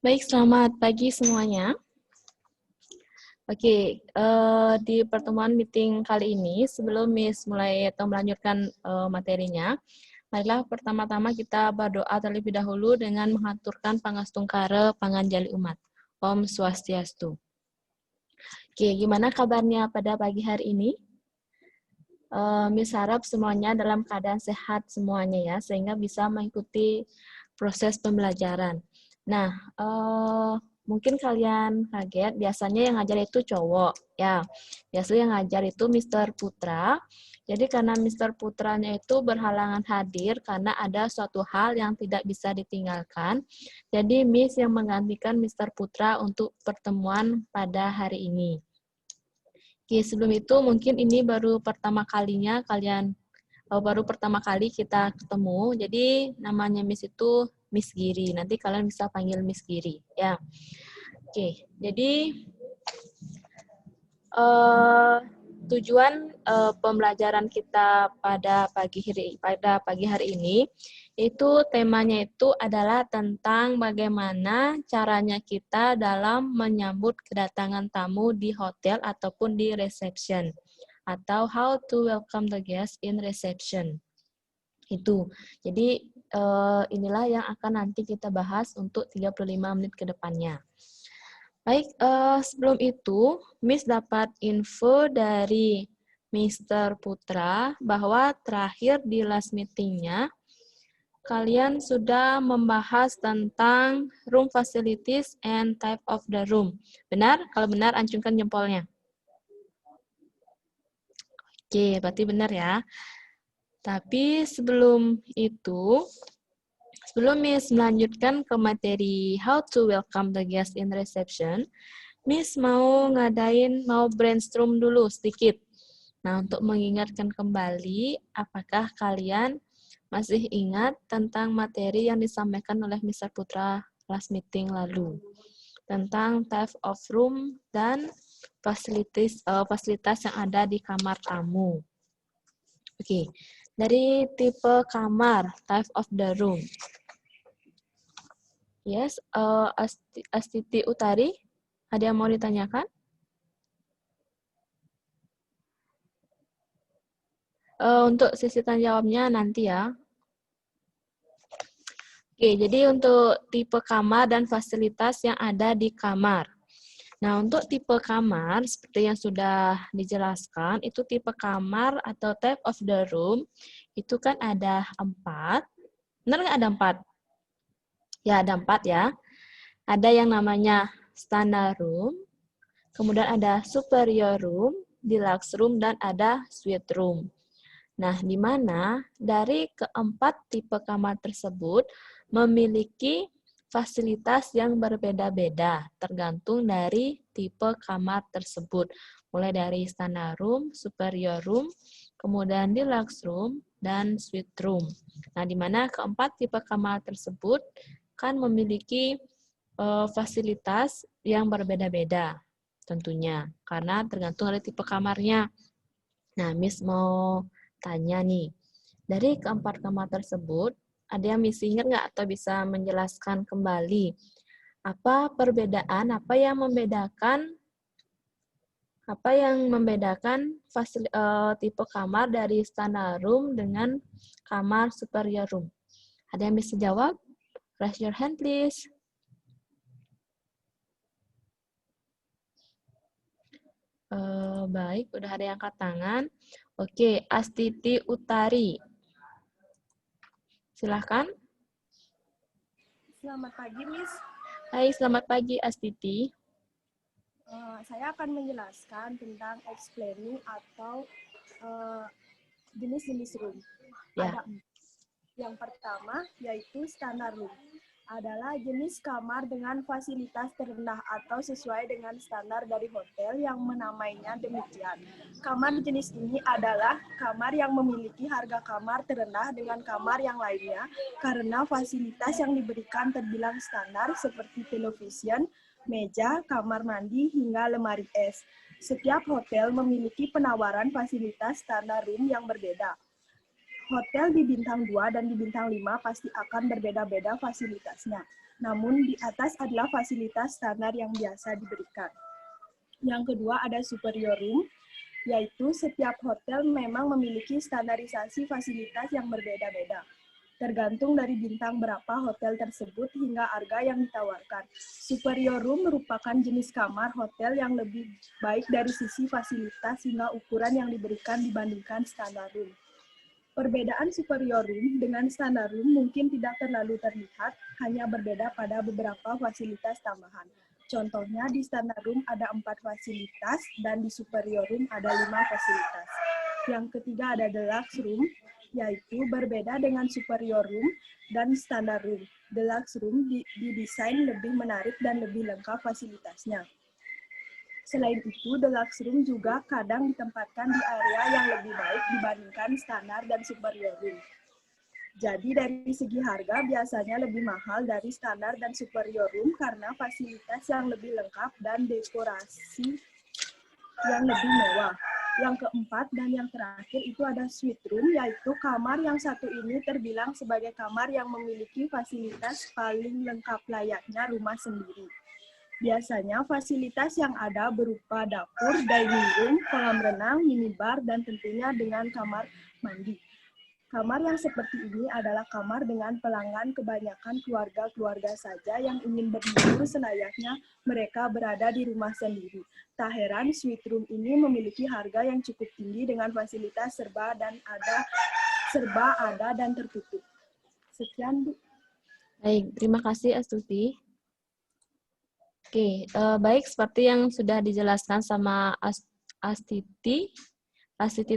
Baik, selamat pagi semuanya. Oke, di pertemuan meeting kali ini, sebelum Miss mulai atau melanjutkan materinya, marilah pertama-tama kita berdoa terlebih dahulu dengan mengaturkan pangastungkara panganjali umat. Om Swastiastu. Oke, gimana kabarnya pada pagi hari ini? Miss harap semuanya dalam keadaan sehat semuanya ya, sehingga bisa mengikuti proses pembelajaran. Nah, mungkin kalian kaget, biasanya yang ngajar itu cowok, ya. Biasanya yang ngajar itu Mr. Putra. Jadi karena Mr. Putranya itu berhalangan hadir karena ada suatu hal yang tidak bisa ditinggalkan. Jadi Miss yang menggantikan Mr. Putra untuk pertemuan pada hari ini. Oke, sebelum itu mungkin ini baru pertama kalinya baru pertama kali kita ketemu. Jadi namanya Miss itu Miss Giri. Nanti kalian bisa panggil Miss Giri, ya. Oke, jadi tujuan pembelajaran kita pada pagi hari ini itu temanya itu adalah tentang bagaimana caranya kita dalam menyambut kedatangan tamu di hotel ataupun di reception, atau how to welcome the guest in reception. Itu. Jadi inilah yang akan nanti kita bahas untuk 35 menit ke depannya. Baik, sebelum itu, Miss dapat info dari Mr. Putra bahwa terakhir di last meeting-nya, kalian sudah membahas tentang room facilities and type of the room. Benar? Kalau benar, acungkan jempolnya. Oke, berarti benar ya. Tapi sebelum itu, sebelum Miss melanjutkan ke materi how to welcome the guest in reception, Miss mau brainstorm dulu sedikit. Nah, untuk mengingatkan kembali, apakah kalian masih ingat tentang materi yang disampaikan oleh Mr. Putra last meeting lalu? Tentang type of room dan fasilitas yang ada di kamar tamu. Oke, dari tipe kamar, type of the room. Yes, Astiti Utari, ada yang mau ditanyakan? Untuk sesi tanya jawabnya nanti ya. Oke, jadi untuk tipe kamar dan fasilitas yang ada di kamar. Nah, untuk tipe kamar, seperti yang sudah dijelaskan, itu tipe kamar atau type of the room, itu kan ada 4. Benar nggak ada 4? Ya, ada 4 ya. Ada yang namanya standard room, kemudian ada superior room, deluxe room, dan ada suite room. Nah, di mana dari keempat tipe kamar tersebut memiliki fasilitas yang berbeda-beda, tergantung dari tipe kamar tersebut. Mulai dari standard room, superior room, kemudian deluxe room, dan suite room. Nah, di mana keempat tipe kamar tersebut kan memiliki fasilitas yang berbeda-beda tentunya, karena tergantung dari tipe kamarnya. Nah, Miss mau tanya nih, dari keempat kamar tersebut, ada yang Miss ingat nggak atau bisa menjelaskan kembali apa perbedaan, apa yang membedakan tipe kamar dari standard room dengan kamar superior room? Ada yang bisa jawab? Raise your hand, please. Baik, udah ada yang angkat tangan. Oke, Astiti Utari. Silahkan. Selamat pagi, Miss. Hai, selamat pagi, Astiti. Saya akan menjelaskan tentang explaining atau jenis-jenis room. Ya. Ada yang pertama yaitu standard room. Adalah jenis kamar dengan fasilitas terendah atau sesuai dengan standar dari hotel yang menamainya demikian. Kamar jenis ini adalah kamar yang memiliki harga kamar terendah dengan kamar yang lainnya karena fasilitas yang diberikan terbilang standar seperti television, meja, kamar mandi, hingga lemari es. Setiap hotel memiliki penawaran fasilitas standar room yang berbeda. Hotel di bintang 2 dan di bintang 5 pasti akan berbeda-beda fasilitasnya. namun di atas adalah fasilitas standar yang biasa diberikan. Yang kedua ada superior room, yaitu setiap hotel memang memiliki standarisasi fasilitas yang berbeda-beda. Tergantung dari bintang berapa hotel tersebut hingga harga yang ditawarkan. Superior room merupakan jenis kamar hotel yang lebih baik dari sisi fasilitas hingga ukuran yang diberikan dibandingkan standar room. Perbedaan superior room dengan standar room mungkin tidak terlalu terlihat, hanya berbeda pada beberapa fasilitas tambahan. Contohnya di standar room ada 4 fasilitas dan di superior room ada 5 fasilitas. Yang ketiga ada deluxe room, yaitu berbeda dengan superior room dan standar room. Deluxe room didesain lebih menarik dan lebih lengkap fasilitasnya. Selain itu, deluxe room juga kadang ditempatkan di area yang lebih baik dibandingkan standar dan superior room. Jadi dari segi harga biasanya lebih mahal dari standar dan superior room karena fasilitas yang lebih lengkap dan dekorasi yang lebih mewah. Yang keempat dan yang terakhir itu ada suite room, yaitu kamar yang satu ini terbilang sebagai kamar yang memiliki fasilitas paling lengkap layaknya rumah sendiri. Biasanya fasilitas yang ada berupa dapur, dining room, kolam renang, minibar, dan tentunya dengan kamar mandi. Kamar yang seperti ini adalah kamar dengan pelanggan kebanyakan keluarga-keluarga saja yang ingin berlibur selayaknya mereka berada di rumah sendiri. Tak heran, suite room ini memiliki harga yang cukup tinggi dengan fasilitas serba ada dan tertutup. Sekian, Bu. Baik, terima kasih Astuti. Oke, baik seperti yang sudah dijelaskan sama Astiti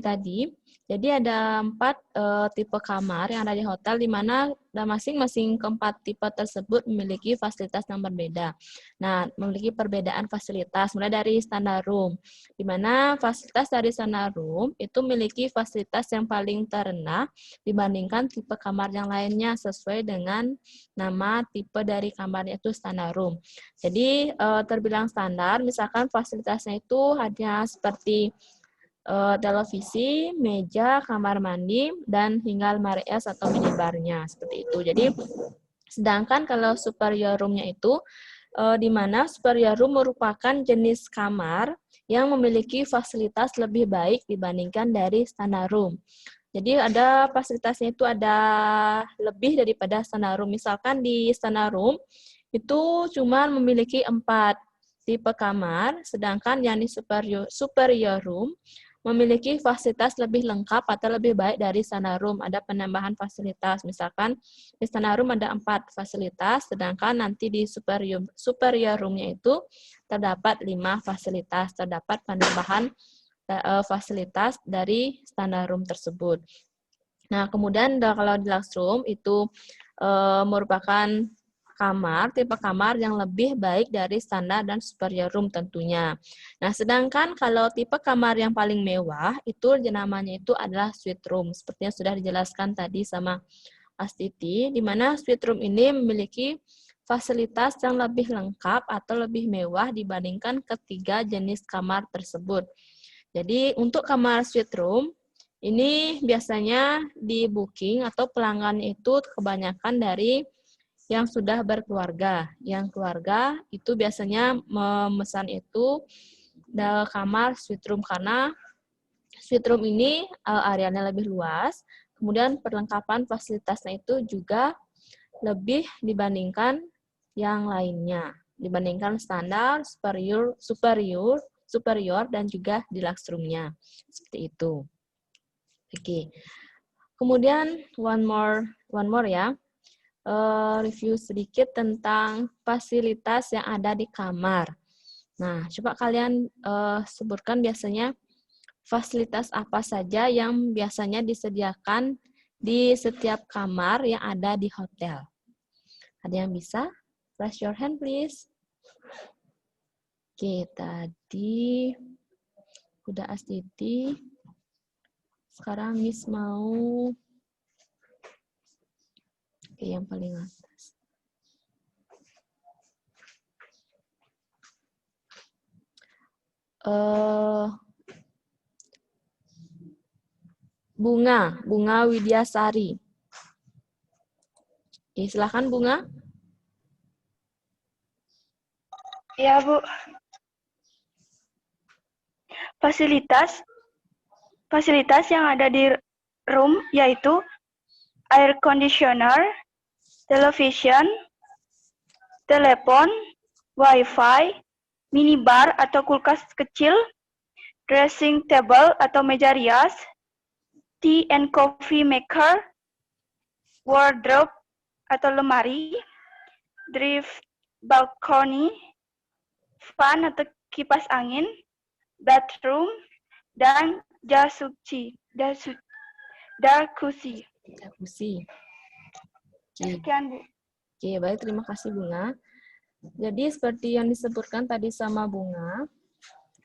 tadi. Jadi ada 4 tipe kamar yang ada di hotel, di mana masing-masing keempat tipe tersebut memiliki fasilitas yang berbeda. Nah, memiliki perbedaan fasilitas, mulai dari standar room, di mana fasilitas dari standar room itu memiliki fasilitas yang paling terendah dibandingkan tipe kamar yang lainnya sesuai dengan nama tipe dari kamarnya itu standar room. Jadi terbilang standar, misalkan fasilitasnya itu hanya seperti televisi, meja, kamar mandi, dan hingga lemari es atau minibarnya, seperti itu. Jadi, sedangkan kalau superior room-nya itu, di mana superior room merupakan jenis kamar yang memiliki fasilitas lebih baik dibandingkan dari standar room. Jadi ada fasilitasnya itu ada lebih daripada standar room. Misalkan di standar room, itu cuma memiliki 4 tipe kamar, sedangkan yang di superior room memiliki fasilitas lebih lengkap atau lebih baik dari standar room. Ada penambahan fasilitas, misalkan di standar room ada 4 fasilitas, sedangkan nanti di superior room-nya itu terdapat 5 fasilitas, terdapat penambahan fasilitas dari standar room tersebut. Nah, kemudian kalau deluxe room itu merupakan tipe kamar yang lebih baik dari standar dan superior room tentunya. Nah, sedangkan kalau tipe kamar yang paling mewah, itu namanya itu adalah suite room. Seperti yang sudah dijelaskan tadi sama Astiti, di mana suite room ini memiliki fasilitas yang lebih lengkap atau lebih mewah dibandingkan ketiga jenis kamar tersebut. Jadi, untuk kamar suite room, ini biasanya di booking atau pelanggan itu kebanyakan dari yang sudah berkeluarga. Yang keluarga itu biasanya memesan itu kamar suite room karena suite room ini areanya lebih luas, kemudian perlengkapan fasilitasnya itu juga lebih dibandingkan yang lainnya, dibandingkan standar, superior dan juga deluxe room-nya. Seperti itu. Oke. Kemudian one more ya. Review sedikit tentang fasilitas yang ada di kamar. Nah, coba kalian sebutkan biasanya fasilitas apa saja yang biasanya disediakan di setiap kamar yang ada di hotel. Ada yang bisa? Raise your hand, please. Oke, tadi udah Astiti. Sekarang Miss mau yang paling atas. Bunga Widyasari. Silakan Bunga. Ya, Bu. Fasilitas yang ada di room yaitu air conditioner, television, telepon, wifi, minibar atau kulkas kecil, dressing table atau meja rias, tea and coffee maker, wardrobe atau lemari, drift balcony, fan atau kipas angin, bathroom, dan jacuzzi. Jacuzzi. Sekian, Bu. Oke, baik. Terima kasih, Bunga. Jadi, seperti yang disebutkan tadi sama Bunga,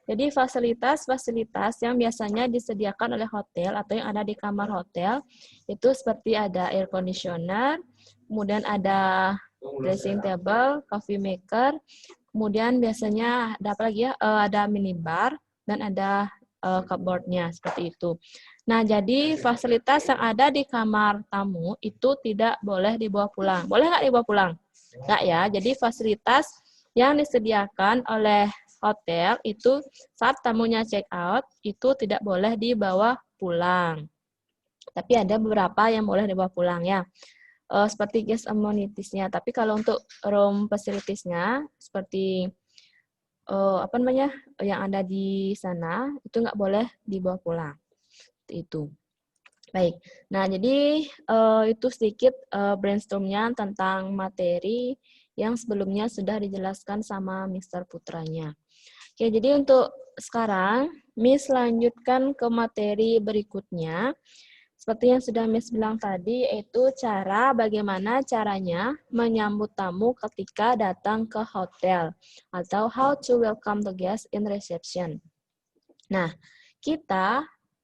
jadi fasilitas-fasilitas yang biasanya disediakan oleh hotel atau yang ada di kamar hotel, itu seperti ada air conditioner, kemudian ada dressing table, coffee maker, kemudian biasanya ada apa lagi ya? Ada minibar, dan ada cupboard-nya, seperti itu. Nah, jadi fasilitas yang ada di kamar tamu itu tidak boleh dibawa pulang. Boleh nggak dibawa pulang? Nggak ya, jadi fasilitas yang disediakan oleh hotel itu saat tamunya check out, itu tidak boleh dibawa pulang. Tapi ada beberapa yang boleh dibawa pulang ya. Seperti guest amenities-nya. Tapi kalau untuk room facilities-nya, seperti apa namanya yang ada di sana, itu nggak boleh dibawa pulang. Itu. Baik, nah jadi itu sedikit brainstorm-nya tentang materi yang sebelumnya sudah dijelaskan sama Mr. Putranya. Oke, jadi untuk sekarang, Miss lanjutkan ke materi berikutnya. Seperti yang sudah Miss bilang tadi, yaitu bagaimana caranya menyambut tamu ketika datang ke hotel, atau how to welcome the guest in reception. Nah,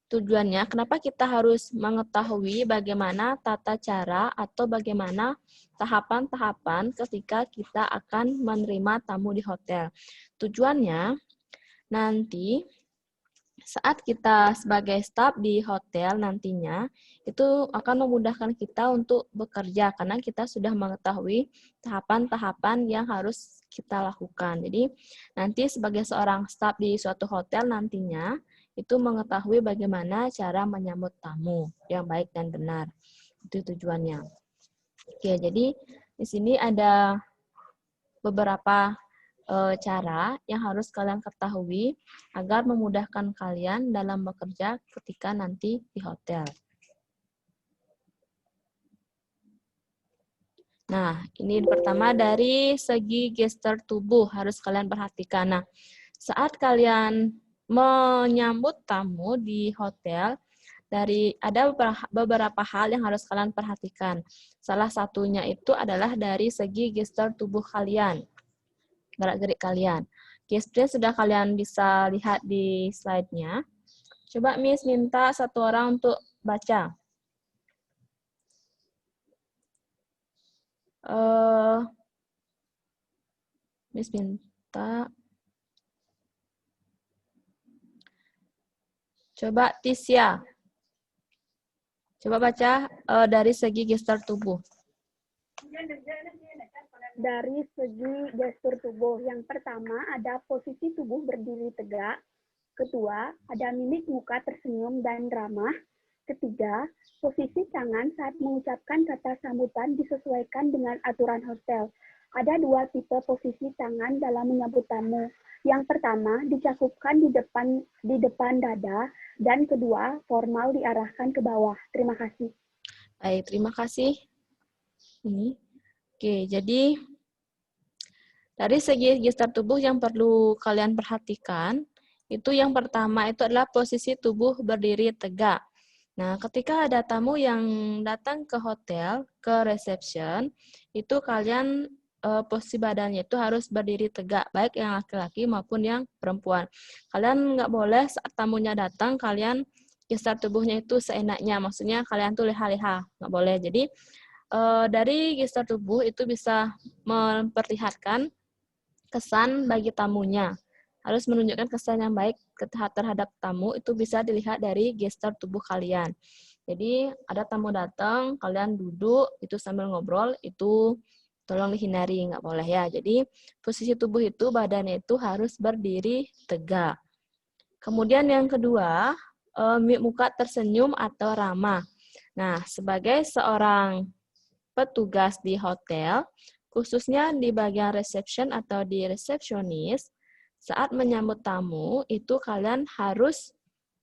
tujuannya, kenapa kita harus mengetahui bagaimana tata cara atau bagaimana tahapan-tahapan ketika kita akan menerima tamu di hotel. Tujuannya, nanti saat kita sebagai staf di hotel nantinya, itu akan memudahkan kita untuk bekerja, karena kita sudah mengetahui tahapan-tahapan yang harus kita lakukan. Jadi, nanti sebagai seorang staf di suatu hotel nantinya, itu mengetahui bagaimana cara menyambut tamu yang baik dan benar. Itu tujuannya. Oke, jadi di sini ada beberapa cara yang harus kalian ketahui agar memudahkan kalian dalam bekerja ketika nanti di hotel. Nah, ini pertama dari segi gestur tubuh harus kalian perhatikan. Nah, saat kalian menyambut tamu di hotel, ada beberapa hal yang harus kalian perhatikan. Salah satunya itu adalah dari segi gestur tubuh kalian, gerak-gerik kalian. Gesturnya sudah kalian bisa lihat di slide-nya. Coba Miss minta satu orang untuk baca. Miss minta. Coba Tisya. Coba baca dari segi gestur tubuh. Dari segi gestur tubuh, yang pertama ada posisi tubuh berdiri tegak. Kedua, ada mimik muka tersenyum dan ramah. Ketiga, posisi tangan saat mengucapkan kata sambutan disesuaikan dengan aturan hotel. Ada dua tipe posisi tangan dalam menyambut tamu. Yang pertama, dicakupkan di depan dada, dan kedua, formal diarahkan ke bawah. Terima kasih. Baik, terima kasih. Ini. Oke, jadi dari segi gestur tubuh yang perlu kalian perhatikan, itu yang pertama itu adalah posisi tubuh berdiri tegak. Nah, ketika ada tamu yang datang ke hotel, ke reception, itu kalian posisi badannya itu harus berdiri tegak, baik yang laki-laki maupun yang perempuan. Kalian nggak boleh saat tamunya datang, kalian gestur tubuhnya itu seenaknya, maksudnya kalian tuh leha-leha, nggak boleh. Jadi, dari gestur tubuh itu bisa memperlihatkan kesan bagi tamunya. Harus menunjukkan kesan yang baik terhadap tamu, itu bisa dilihat dari gestur tubuh kalian. Jadi, ada tamu datang, kalian duduk, itu sambil ngobrol, itu tolong dihindari, nggak boleh ya. Jadi posisi tubuh itu, badannya itu harus berdiri tegak. Kemudian yang kedua, muka tersenyum atau ramah. Nah, sebagai seorang petugas di hotel, khususnya di bagian reception atau di resepsionis, saat menyambut tamu, itu kalian harus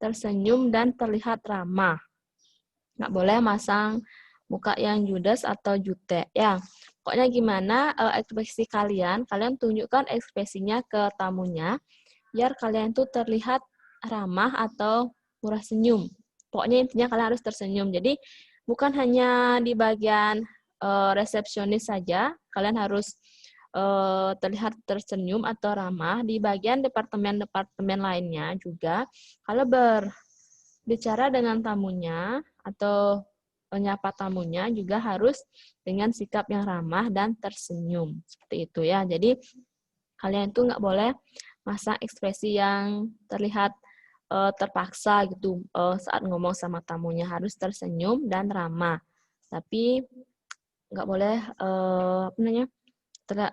tersenyum dan terlihat ramah. Nggak boleh masang muka yang judes atau jutek ya. Pokoknya gimana ekspresi kalian tunjukkan ekspresinya ke tamunya, biar kalian tuh terlihat ramah atau murah senyum. Pokoknya intinya kalian harus tersenyum. Jadi bukan hanya di bagian resepsionis saja, kalian harus terlihat tersenyum atau ramah. Di bagian departemen-departemen lainnya juga, kalau berbicara dengan tamunya atau menyapa tamunya juga harus dengan sikap yang ramah dan tersenyum. Seperti itu ya. Jadi kalian itu nggak boleh masang ekspresi yang terlihat terpaksa gitu saat ngomong sama tamunya, harus tersenyum dan ramah. Tapi nggak boleh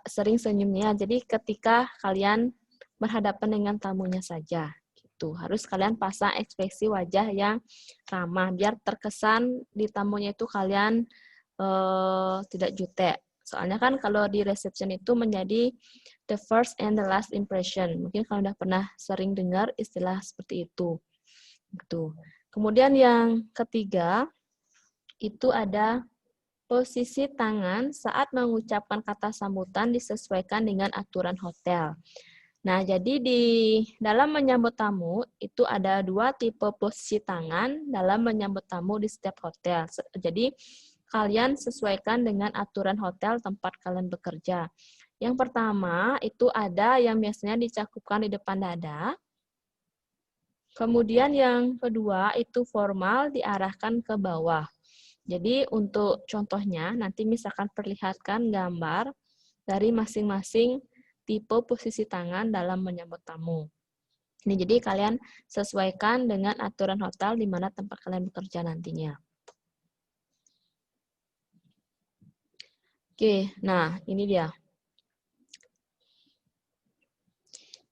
sering senyumnya. Jadi ketika kalian berhadapan dengan tamunya saja, gitu. Harus kalian pasang ekspresi wajah yang ramah, biar terkesan di tamunya itu kalian tidak jutek. Soalnya kan kalau di reception itu menjadi the first and the last impression. Mungkin kalau udah pernah sering dengar istilah seperti itu. Gitu. Kemudian yang ketiga, itu ada posisi tangan saat mengucapkan kata sambutan disesuaikan dengan aturan hotel. Nah, jadi di dalam menyambut tamu itu ada 2 tipe posisi tangan dalam menyambut tamu di setiap hotel. Jadi kalian sesuaikan dengan aturan hotel tempat kalian bekerja. Yang pertama itu ada yang biasanya dicakupkan di depan dada. Kemudian yang kedua itu formal diarahkan ke bawah. Jadi untuk contohnya, nanti misalkan perlihatkan gambar dari masing-masing tipe posisi tangan dalam menyambut tamu. Ini jadi kalian sesuaikan dengan aturan hotel di mana tempat kalian bekerja nantinya. Oke, nah ini dia.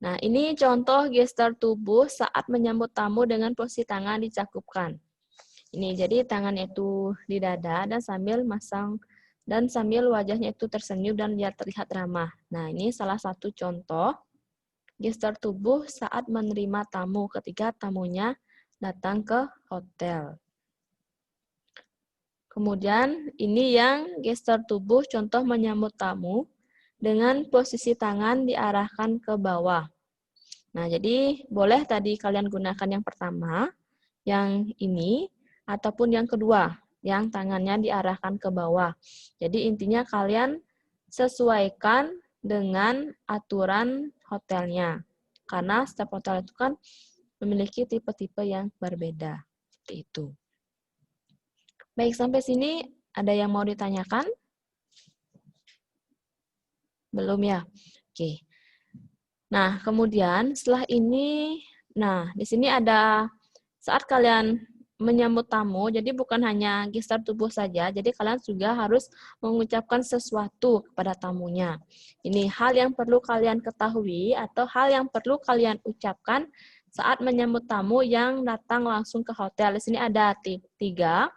Nah, ini contoh gestur tubuh saat menyambut tamu dengan posisi tangan dicakupkan. Ini jadi tangannya itu di dada dan sambil wajahnya itu tersenyum dan biar terlihat ramah. Nah, ini salah satu contoh gestur tubuh saat menerima tamu ketika tamunya datang ke hotel. Kemudian ini yang gestur tubuh contoh menyambut tamu dengan posisi tangan diarahkan ke bawah. Nah, jadi boleh tadi kalian gunakan yang pertama, yang ini, ataupun yang kedua, yang tangannya diarahkan ke bawah. Jadi intinya kalian sesuaikan dengan aturan hotelnya. Karena setiap hotel itu kan memiliki tipe-tipe yang berbeda. Seperti itu. Baik, sampai sini ada yang mau ditanyakan? Belum ya? Oke. Nah, kemudian setelah ini, di sini ada saat kalian menyambut tamu, jadi bukan hanya gestur tubuh saja, jadi kalian juga harus mengucapkan sesuatu kepada tamunya. Ini hal yang perlu kalian ketahui atau hal yang perlu kalian ucapkan saat menyambut tamu yang datang langsung ke hotel. Di sini ada tiga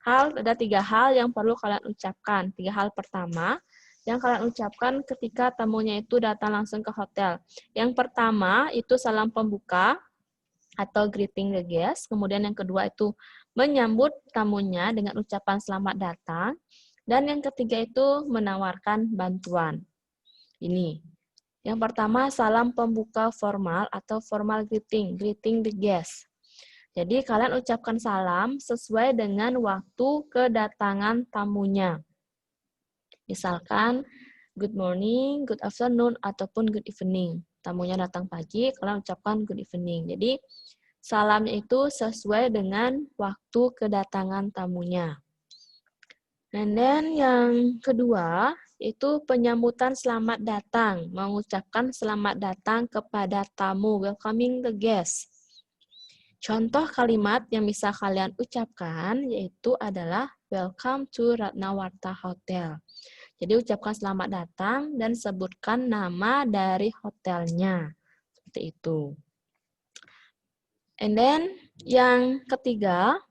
hal yang perlu kalian ucapkan. 3 hal pertama yang kalian ucapkan ketika tamunya itu datang langsung ke hotel. Yang pertama itu salam pembuka atau greeting the guest. Kemudian yang kedua itu menyambut tamunya dengan ucapan selamat datang. Dan yang ketiga itu menawarkan bantuan. Ini. Yang pertama salam pembuka formal atau formal greeting the guest. Jadi kalian ucapkan salam sesuai dengan waktu kedatangan tamunya. Misalkan good morning, good afternoon, ataupun good evening. Tamunya datang pagi, kalian ucapkan good evening. Jadi, salamnya itu sesuai dengan waktu kedatangan tamunya. And then yang kedua, itu penyambutan selamat datang. Mengucapkan selamat datang kepada tamu, welcoming the guest. Contoh kalimat yang bisa kalian ucapkan yaitu adalah welcome to Ratnawarta Hotel. Jadi ucapkan selamat datang dan sebutkan nama dari hotelnya. Seperti itu. And then yang ketiga,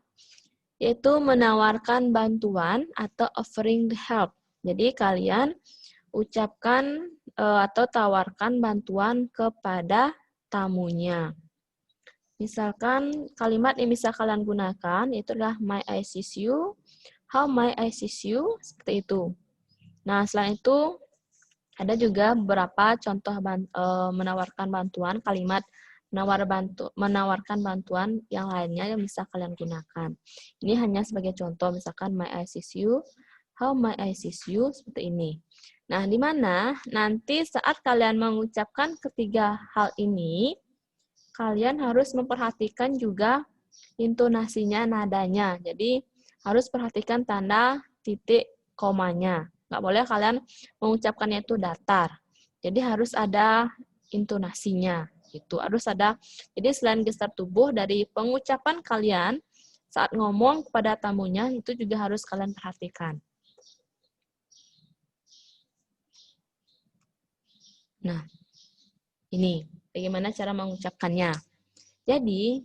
yaitu menawarkan bantuan atau offering the help. Jadi kalian ucapkan atau tawarkan bantuan kepada tamunya. Misalkan kalimat yang bisa kalian gunakan itu adalah may I assist you, how may I assist you, seperti itu. Nah, selain itu ada juga beberapa contoh menawarkan bantuan, kalimat menawarkan bantuan yang lainnya yang bisa kalian gunakan. Ini hanya sebagai contoh, misalkan may I assist you, how may I assist you, seperti ini. Nah, di mana nanti saat kalian mengucapkan ketiga hal ini, kalian harus memperhatikan juga intonasinya, nadanya. Jadi, harus perhatikan tanda titik komanya. Nggak boleh kalian mengucapkannya itu datar. Jadi, harus ada intonasinya. Itu harus ada. Jadi, selain gestur tubuh dari pengucapan kalian saat ngomong kepada tamunya, itu juga harus kalian perhatikan. Nah, ini bagaimana cara mengucapkannya. Jadi,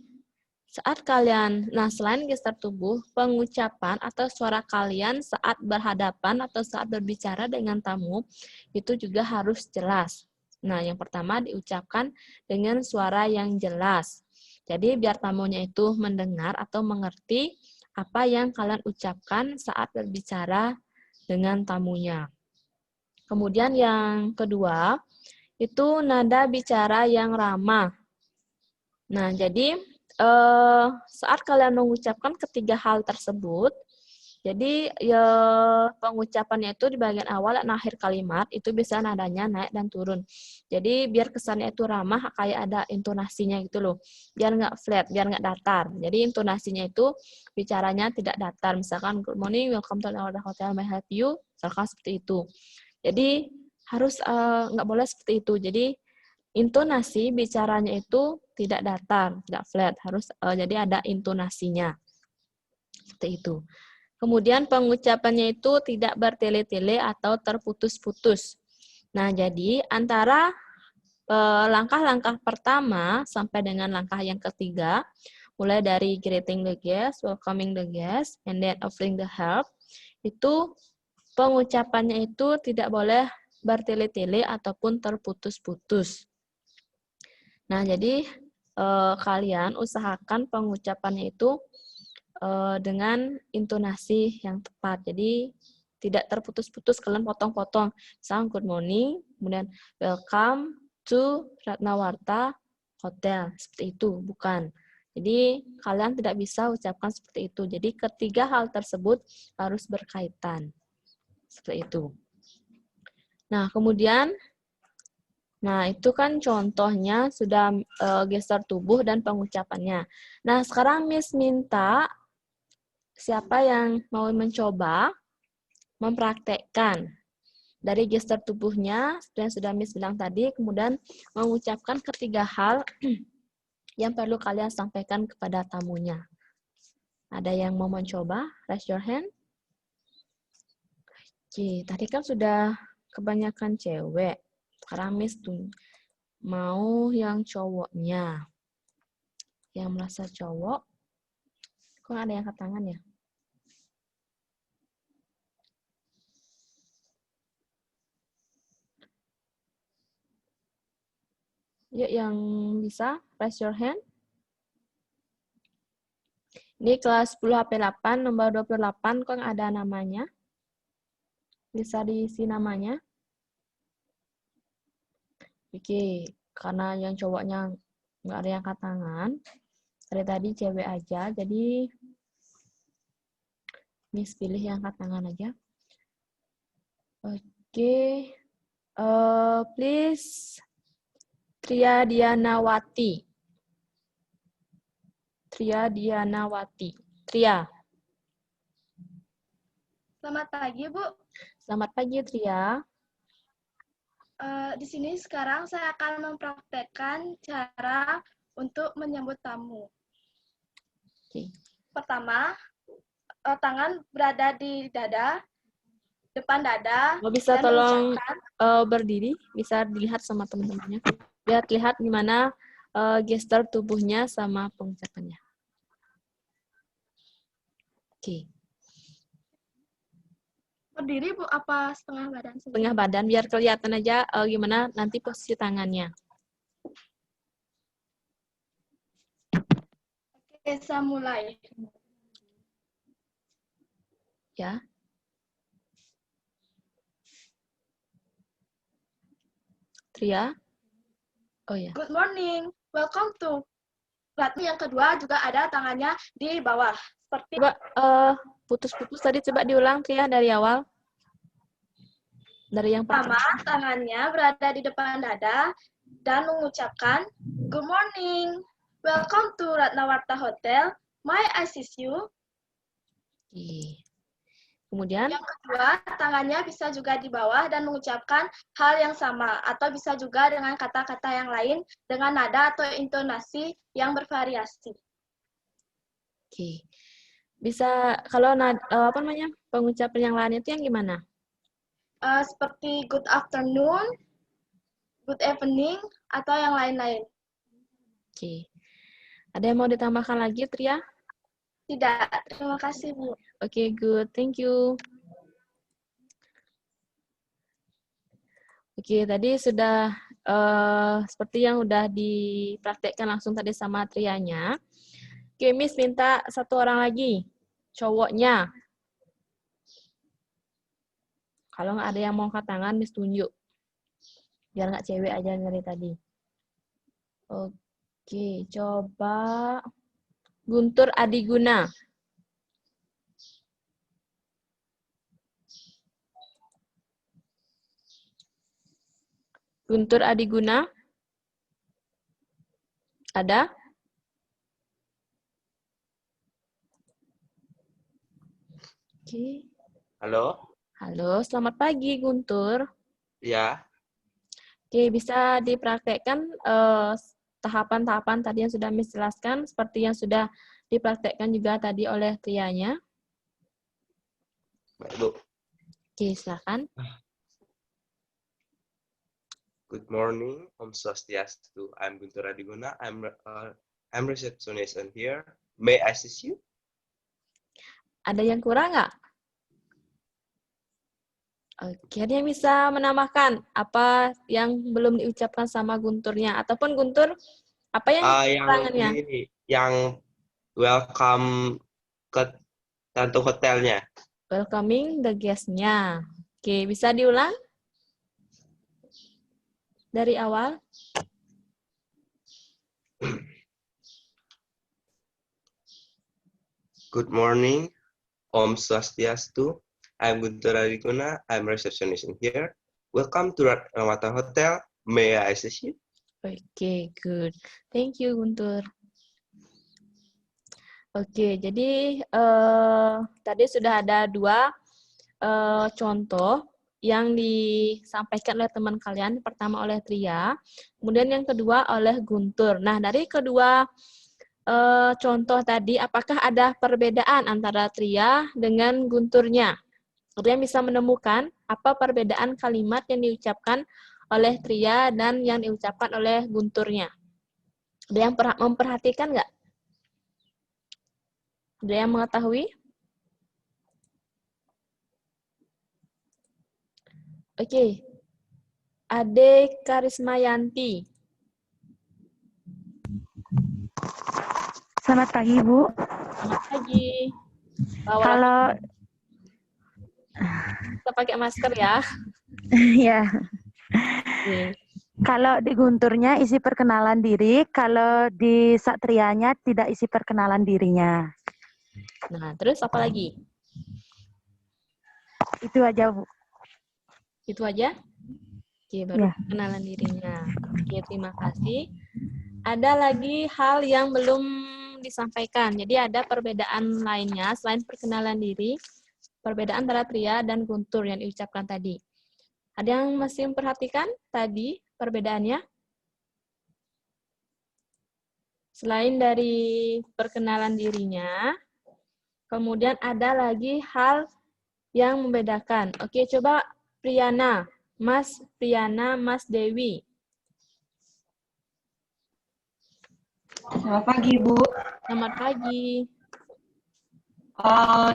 saat kalian, selain gestur tubuh, pengucapan atau suara kalian saat berhadapan atau saat berbicara dengan tamu, itu juga harus jelas. Nah, yang pertama diucapkan dengan suara yang jelas. Jadi, biar tamunya itu mendengar atau mengerti apa yang kalian ucapkan saat berbicara dengan tamunya. Kemudian yang kedua, itu nada bicara yang ramah. Nah, jadi saat kalian mengucapkan ketiga hal tersebut, jadi ya pengucapannya itu di bagian awal dan akhir kalimat itu bisa nadanya naik dan turun. Jadi biar kesannya itu ramah, kayak ada intonasinya gitu loh. Biar nggak flat, biar nggak datar. Jadi intonasinya itu bicaranya tidak datar. Misalkan good morning, welcome to our hotel, may I help you. Misalkan seperti itu. Jadi harus nggak boleh seperti itu. Jadi intonasi bicaranya itu tidak datar, tidak flat, harus jadi ada intonasinya. Seperti itu. Kemudian pengucapannya itu tidak bertele-tele atau terputus-putus. Nah, jadi antara langkah-langkah pertama sampai dengan langkah yang ketiga, mulai dari greeting the guest, welcoming the guest, and then offering the help, itu pengucapannya itu tidak boleh bertele-tele ataupun terputus-putus. Nah, jadi kalian usahakan pengucapannya itu dengan intonasi yang tepat. Jadi, tidak terputus-putus, kalian potong-potong. Misalnya, good morning, kemudian welcome to Ratnawarta Hotel. Seperti itu, bukan. Jadi, kalian tidak bisa ucapkan seperti itu. Jadi, ketiga hal tersebut harus berkaitan. Seperti itu. Nah, kemudian, itu kan contohnya sudah gestur tubuh dan pengucapannya. Nah, sekarang Miss minta siapa yang mau mencoba mempraktekkan dari gestur tubuhnya, seperti yang sudah Miss bilang tadi, kemudian mengucapkan ketiga hal yang perlu kalian sampaikan kepada tamunya. Ada yang mau mencoba? Raise your hand. Oke, tadi kan sudah kebanyakan cewek. Sekarang Miss tuh mau yang cowoknya. Yang merasa cowok, kok ada yang angkat tangan ya? Yuk yang bisa, raise your hand. Ini kelas 10 HP8, nomor 28, kok ada namanya? Bisa diisi namanya. Oke, karena yang cowoknya nggak ada yang angkat tangan, dari tadi cewek aja, jadi Miss pilih yang angkat tangan aja. Oke, please, Tria Dianawati. Tria Dianawati. Tria. Selamat pagi, Bu. Selamat pagi, Tria. Di sini sekarang saya akan mempraktekkan cara untuk menyambut tamu. Oke. Pertama, tangan berada di dada, depan dada, Mau bisa dan tolong mengucapkan berdiri, bisa dilihat sama teman-temannya. Biar lihat gimana gestur tubuhnya sama pengucapannya. Oke. berdiri Bu, apa setengah badan saja? Setengah badan, biar kelihatan aja gimana nanti posisi tangannya. Oke, saya mulai. Ya. Tria. Oh ya. Good morning, welcome to. Berarti yang kedua juga ada tangannya di bawah. Seperti Coba putus-putus tadi, coba diulang Tria dari awal. Dari yang pertama, pertama. tangannya berada di depan dada dan mengucapkan Good morning, welcome to Ratnawarta Hotel. May I assist you? Oke. Kemudian, Yang kedua, tangannya bisa juga di bawah dan mengucapkan hal yang sama, atau bisa juga dengan kata-kata yang lain dengan nada atau intonasi yang bervariasi. oke. Bisa kalau apa namanya pengucapan yang lain itu yang gimana? Seperti good afternoon, good evening, atau yang lain-lain. Oke. Ada yang mau ditambahkan lagi, Tria? Tidak, terima kasih Bu. Oke, good. Thank you. Oke, tadi sudah seperti yang udah dipraktekkan langsung tadi sama Trianya. Oke, Miss minta satu orang lagi, cowoknya. Kalau nggak ada yang mau angkat tangan, Miss tunjuk. Biar nggak cewek aja dari tadi. Oke, coba Guntur Adiguna. Guntur Adiguna? Ada? Oke. Halo? Halo, selamat pagi Guntur. Ya, Oke, bisa dipraktekkan tahapan-tahapan tadi yang sudah Miss jelaskan, seperti yang sudah dipraktekkan juga tadi oleh Trianya. baik Bu. Oke, silakan. Good morning, Om Swastiastu. I'm Guntur Adiguna. I'm receptionist in here. May I assist you? Ada yang kurang nggak? Oke, ada yang bisa menambahkan apa yang belum diucapkan sama Gunturnya? Ataupun Guntur, apa yang Yang kekurangannya? ini, yang welcome ke Tantu hotelnya. Welcoming the guest-nya. Oke, bisa diulang? Dari awal? Good morning, Om Swastiastu. I'm Guntur Adiguna. I'm receptionist in here. Welcome to Ratnawata Hotel. May I assist you? Oke, good. Thank you, Guntur. Oke, jadi tadi sudah ada dua contoh yang disampaikan oleh teman kalian. Pertama oleh Tria, kemudian yang kedua oleh Guntur. Nah, dari kedua contoh tadi, apakah ada perbedaan antara Tria dengan Gunturnya? Kalian bisa menemukan apa perbedaan kalimat yang diucapkan oleh Tria dan yang diucapkan oleh Gunturnya. Ada yang memperhatikan nggak? Ada yang mengetahui? Oke. Ade Karismayanti. Selamat pagi, Bu. Selamat pagi. Bawa Kalau kita pakai masker ya. ya, Oke. kalau di Gunturnya isi perkenalan diri, kalau di Satrianya tidak isi perkenalan dirinya. Nah, terus apa lagi? Itu aja, Bu. Itu aja? Oke, baru Ya. perkenalan dirinya. Oke, terima kasih. Ada lagi hal yang belum disampaikan. Jadi ada perbedaan lainnya selain perkenalan diri, perbedaan antara Tria dan Guntur yang diucapkan tadi. Ada yang masih memperhatikan tadi perbedaannya? Selain dari perkenalan dirinya, kemudian ada lagi hal yang membedakan. Oke, coba Priyana, Mas Dewi. Selamat pagi, Bu. Selamat pagi.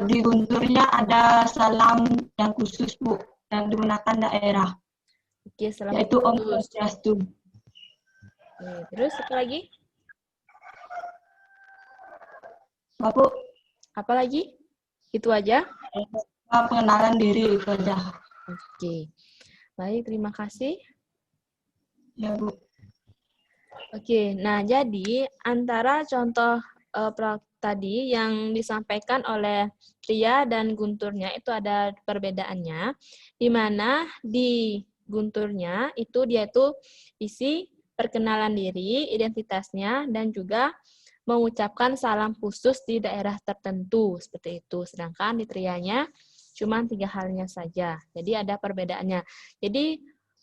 Di gunturnya ada salam yang khusus, Bu, yang digunakan daerah, Oke, salam yaitu Om khusus. Swastiastu. Oke, terus apa lagi? Bapak, Apa lagi? Itu aja? pengenalan diri itu aja. Oke. Baik, terima kasih. Ya, Bu. Oke, nah jadi antara contoh tadi yang disampaikan oleh Tria dan Gunturnya itu ada perbedaannya, di mana di Gunturnya itu dia itu isi perkenalan diri, identitasnya, dan juga mengucapkan salam khusus di daerah tertentu, seperti itu. Sedangkan di Trianya cuma 3 halnya saja. Jadi ada perbedaannya. Jadi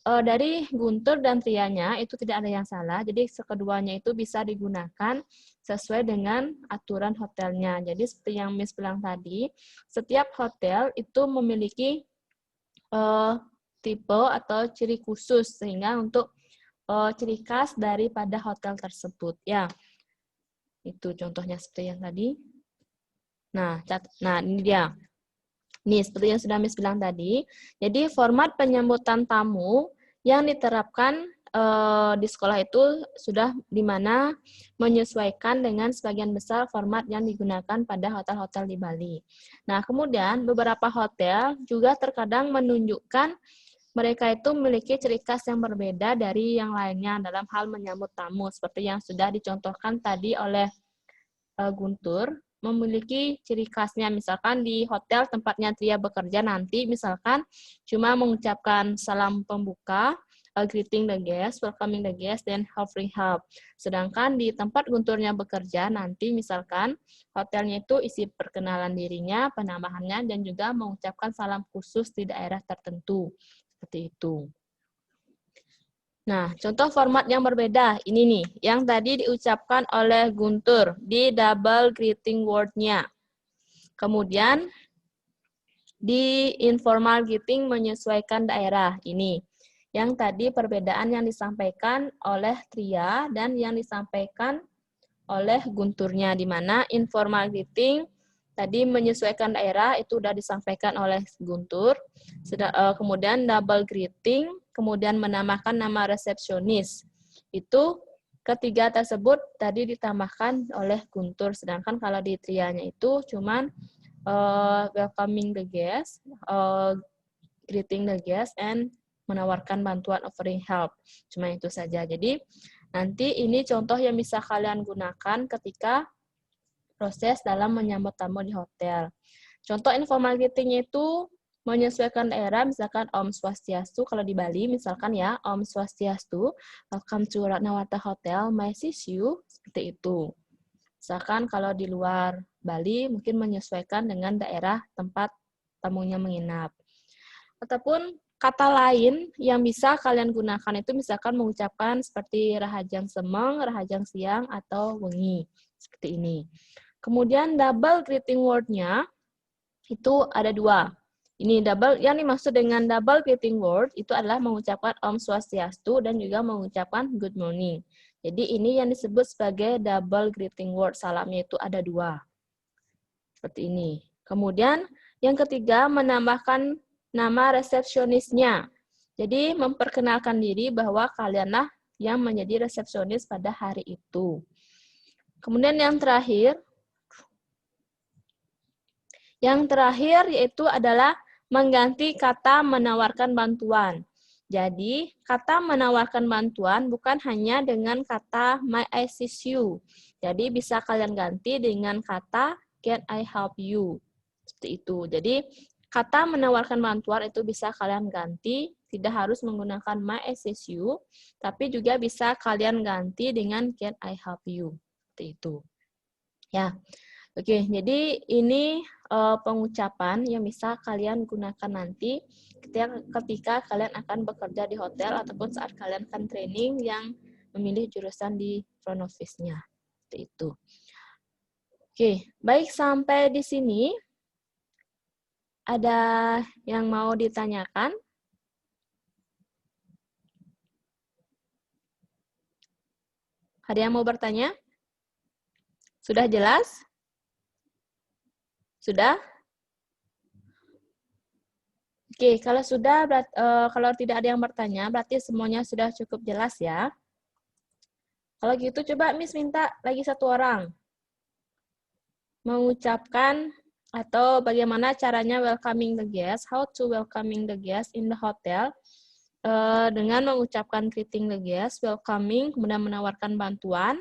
dari Guntur dan Trianya itu tidak ada yang salah. Jadi keduanya itu bisa digunakan sesuai dengan aturan hotelnya. Jadi seperti yang Miss bilang tadi, setiap hotel itu memiliki tipe atau ciri khusus sehingga untuk ciri khas daripada hotel tersebut. Ya, itu contohnya seperti yang tadi. Nah, ini dia. Nih, seperti yang sudah Miss bilang tadi, jadi format penyambutan tamu yang diterapkan di sekolah itu sudah di mana menyesuaikan dengan sebagian besar format yang digunakan pada hotel-hotel di Bali. Nah, kemudian beberapa hotel juga terkadang menunjukkan mereka itu memiliki ciri khas yang berbeda dari yang lainnya dalam hal menyambut tamu, seperti yang sudah dicontohkan tadi oleh Guntur, memiliki ciri khasnya. Misalkan di hotel tempatnya Tria bekerja nanti, misalkan cuma mengucapkan salam pembuka, greeting the guest, welcoming the guest, dan offering help. Sedangkan di tempat Gunturnya bekerja nanti, misalkan hotelnya itu isi perkenalan dirinya, penambahannya, dan juga mengucapkan salam khusus di daerah tertentu. Seperti itu. Nah, contoh format yang berbeda, ini nih, yang tadi diucapkan oleh Guntur di double greeting word-nya. Kemudian, di informal greeting menyesuaikan daerah, ini. Yang tadi perbedaan yang disampaikan oleh Tria dan yang disampaikan oleh Gunturnya, di mana informal greeting tadi menyesuaikan daerah, itu sudah disampaikan oleh Guntur. Kemudian double greeting, kemudian menambahkan nama resepsionis. Itu ketiga tersebut tadi ditambahkan oleh Guntur. Sedangkan kalau di Trianya itu cuman welcoming the guest, greeting the guest, and menawarkan bantuan offering help. Cuma itu saja. Jadi nanti ini contoh yang bisa kalian gunakan ketika proses dalam menyambut tamu di hotel. Contoh informal greeting itu menyesuaikan daerah, misalkan Om Swastiastu, kalau di Bali misalkan ya, Om Swastiastu, welcome to Ratnawata Hotel, may I assist you, seperti itu. Misalkan kalau di luar Bali mungkin menyesuaikan dengan daerah tempat tamunya menginap. Ataupun kata lain yang bisa kalian gunakan itu misalkan mengucapkan seperti Rahajang Semeng, Rahajang Siang, atau Wengi. Seperti ini. Kemudian double greeting word-nya itu ada 2. Ini double, yang dimaksud dengan double greeting word itu adalah mengucapkan Om Swastiastu dan juga mengucapkan good morning. Jadi ini yang disebut sebagai double greeting word. Salamnya itu ada 2. Seperti ini. Kemudian yang ketiga menambahkan nama resepsionisnya. Jadi memperkenalkan diri bahwa kalianlah yang menjadi resepsionis pada hari itu. Kemudian yang terakhir yaitu adalah mengganti kata menawarkan bantuan. Jadi, kata menawarkan bantuan bukan hanya dengan kata may I assist you. Jadi, bisa kalian ganti dengan kata can I help you. Seperti itu. Jadi, kata menawarkan bantuan itu bisa kalian ganti, tidak harus menggunakan may I assist you, tapi juga bisa kalian ganti dengan can I help you. Seperti itu. Ya. Oke, jadi ini pengucapan yang bisa kalian gunakan nanti ketika kalian akan bekerja di hotel ataupun saat kalian akan training yang memilih jurusan di front office-nya. Seperti itu. Oke, baik sampai di sini. Ada yang mau ditanyakan? Ada yang mau bertanya? Sudah jelas? Sudah? Oke, kalau sudah, kalau tidak ada yang bertanya, berarti semuanya sudah cukup jelas ya. Kalau gitu, coba Miss minta lagi satu orang mengucapkan atau bagaimana caranya welcoming the guest, how to welcoming the guest in the hotel, dengan mengucapkan greeting the guest, welcoming, kemudian menawarkan bantuan,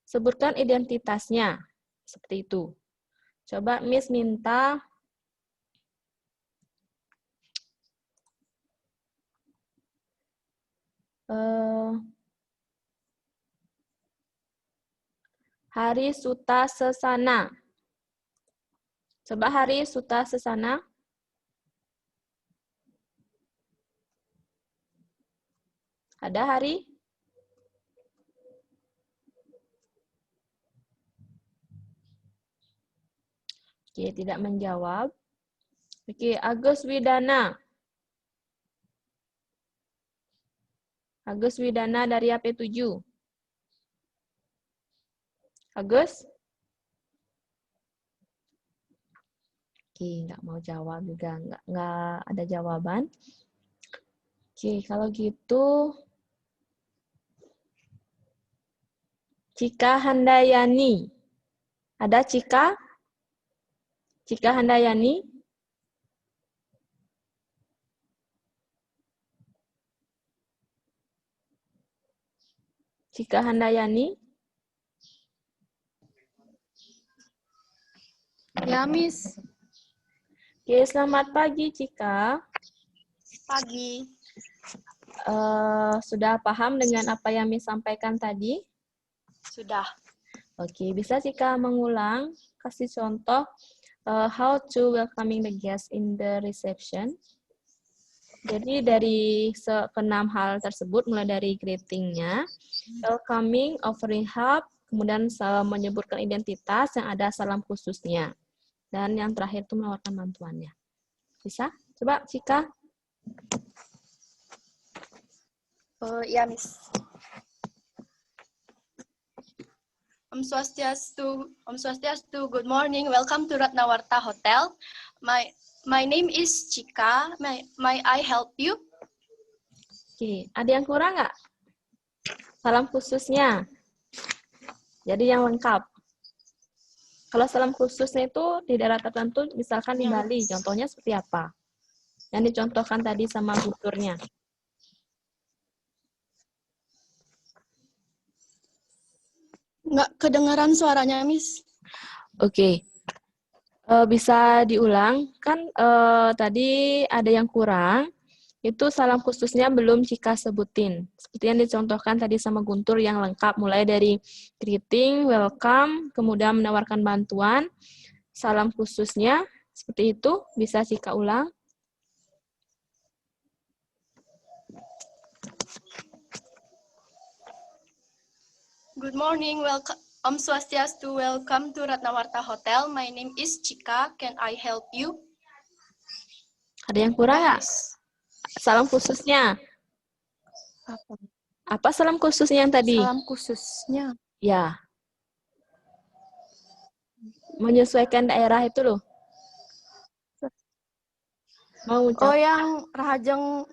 sebutkan identitasnya, seperti itu. Coba Miss minta Hari Suta Sesana. Coba Hari Suta Sesana. Ada Hari? Oke, tidak menjawab. Oke, Agus Widana. Agus Widana dari AP7. Agus? Oke, nggak mau jawab juga, nggak ada jawaban. Oke, kalau gitu, Cika Handayani. Ada Cika? Cika Handayani? Cika Handayani? Ya, Miss. Oke, selamat pagi, Cika. Pagi. Sudah paham dengan apa yang Miss sampaikan tadi? Sudah. Oke, bisa Cika mengulang, kasih contoh how to welcoming the guest in the reception. Jadi dari keenam hal tersebut, mulai dari greeting-nya, welcoming, offering help, kemudian menyebutkan identitas yang ada salam khususnya. Dan yang terakhir itu menawarkan bantuannya. Bisa? Coba, Cika. Ya, Miss. Om Swastiastu, good morning. Welcome to Ratnawarta Hotel. My name is Cika. May I help you? Oke, ada yang kurang nggak? Salam khususnya. Jadi yang lengkap. Kalau salam khususnya itu di daerah tertentu, misalkan di Bali, contohnya seperti apa? Yang dicontohkan tadi sama guturnya. Nggak kedengaran suaranya, Miss. Oke. Bisa diulang. Kan tadi ada yang kurang. Itu salam khususnya belum Cika sebutin. Seperti yang dicontohkan tadi sama Guntur yang lengkap. Mulai dari greeting, welcome, kemudian menawarkan bantuan, salam khususnya. Seperti itu, bisa Cika ulang. Good morning. Welcome. Om Swastiastu. Welcome to Ratnawarta Hotel. My name is Cika. Can I help you? Ada yang kurang nggak? Salam khususnya. Apa salam khususnya yang tadi? Salam khususnya. Ya. Menyesuaikan daerah itu loh. Mau Oh, yang Rahajeng.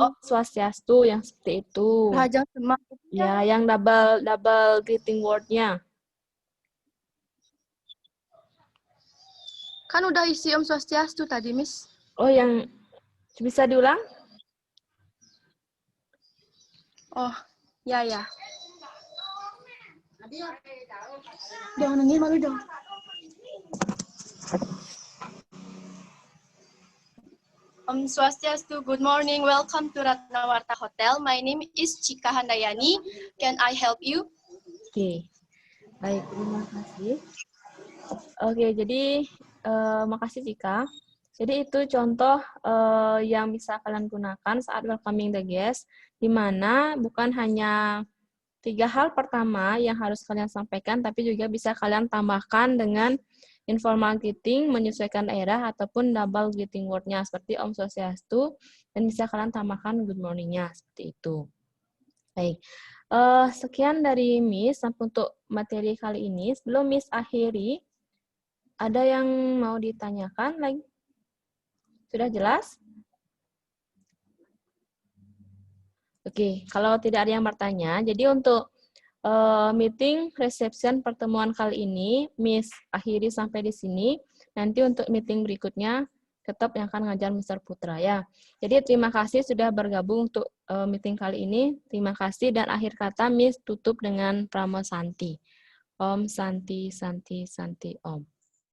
Oh, Swastiastu yang seperti itu. Rahajeng Demak. Ya, yang double greeting word-nya. Kan udah isi Om Swastiastu tadi, Miss. Oh, yang bisa diulang? Oh, ya. Jangan nangis malu dong. Om Swastiastu, good morning. Welcome to Ratnawarta Hotel. My name is Cika Handayani. Can I help you? Oke. Baik, terima kasih. Oke, jadi makasih Cika. Jadi itu contoh yang bisa kalian gunakan saat welcoming the guest, di mana bukan hanya 3 hal pertama yang harus kalian sampaikan, tapi juga bisa kalian tambahkan dengan informal greeting menyesuaikan daerah ataupun double greeting word-nya seperti Om Swastiastu, dan bisa kalian tambahkan good morning-nya seperti itu. Baik, sekian dari Miss untuk materi kali ini. Sebelum Miss akhiri, ada yang mau ditanyakan lagi? Sudah jelas? Oke, kalau tidak ada yang bertanya, jadi untuk meeting reception pertemuan kali ini, Miss akhiri sampai di sini. Nanti untuk meeting berikutnya, tetap yang akan ngajar Mr. Putra ya. Jadi terima kasih sudah bergabung untuk meeting kali ini. Terima kasih, dan akhir kata Miss tutup dengan Pramo Santi. Om Santi Santi Santi Om.